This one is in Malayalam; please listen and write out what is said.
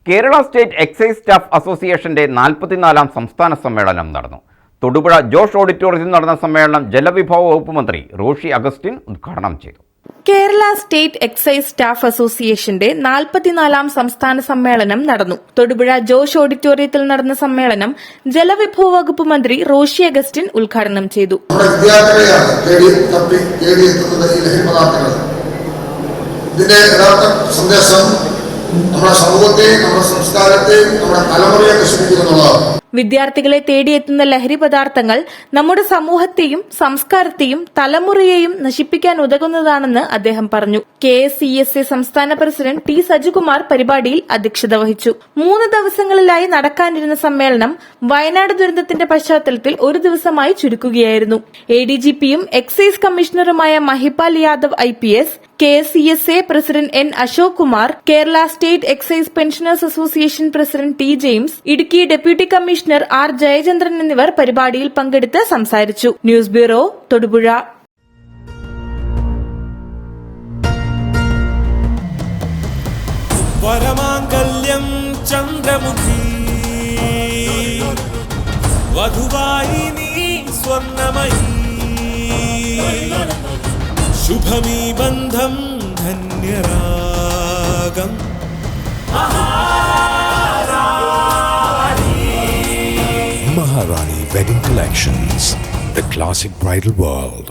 കേരള സ്റ്റേറ്റ് എക്സൈസ് സ്റ്റാഫ് അസോസിയേഷന്റെ 44-ാം സംസ്ഥാന സമ്മേളനം നടന്നു. തൊടുപുഴ ജോഷ് ഓഡിറ്റോറിയത്തിൽ നടന്ന സമ്മേളനം ജലവിഭവ വകുപ്പ് മന്ത്രി റോഷി അഗസ്റ്റിൻ ഉദ്ഘാടനം ചെയ്തു. കേരള സ്റ്റേറ്റ് എക്സൈസ് സ്റ്റാഫ് അസോസിയേഷന്റെ 44-ാം സംസ്ഥാന സമ്മേളനം നടന്നു. തൊടുപുഴ ജോഷ് ഓഡിറ്റോറിയത്തിൽ നടന്ന സമ്മേളനം ജലവിഭവ വകുപ്പ് മന്ത്രി റോഷി അഗസ്റ്റിൻ ഉദ്ഘാടനം ചെയ്തു. നമ്മുടെ സമൂഹത്തെയും നമ്മുടെ സംസ്കാരത്തെയും നമ്മുടെ തലമുറയെ നശിപ്പിക്കുന്നുള്ളതാണ്. വിദ്യാർത്ഥികളെ തേടിയെത്തുന്ന ലഹരി പദാർത്ഥങ്ങൾ നമ്മുടെ സമൂഹത്തെയും സംസ്കാരത്തെയും തലമുറയെയും നശിപ്പിക്കാൻ ഉതകുന്നതാണെന്ന് അദ്ദേഹം പറഞ്ഞു. KSCSA സംസ്ഥാന പ്രസിഡന്റ് T സജികുമാർ പരിപാടിയിൽ അധ്യക്ഷത വഹിച്ചു. 3 ദിവസങ്ങളിലായി നടക്കാനിരുന്ന സമ്മേളനം വയനാട് ദുരന്തത്തിന്റെ പശ്ചാത്തലത്തിൽ ഒരു ദിവസമായി ചുരുക്കുകയായിരുന്നു. ADGPയും എക്സൈസ് കമ്മീഷണറുമായ Mahipal Yadav IPS, KSCSA president N Ashok Kumar, Kerala state excise pensioners association president T James, Idukki deputy commissioner R Jayachandran എന്നിവർ പരിപാടിയിൽ പങ്കെടുത്ത് സംസാരിച്ചു. News bureau, Thodupuzha. വരമാംഗല്യം ചന്ദ്രമുഖി വധുവായി നീ സ്വർണ്ണമയി ശുഭമീ ബന്ധം ധന്യരാഗം Maharani Wedding Collections, the classic bridal world.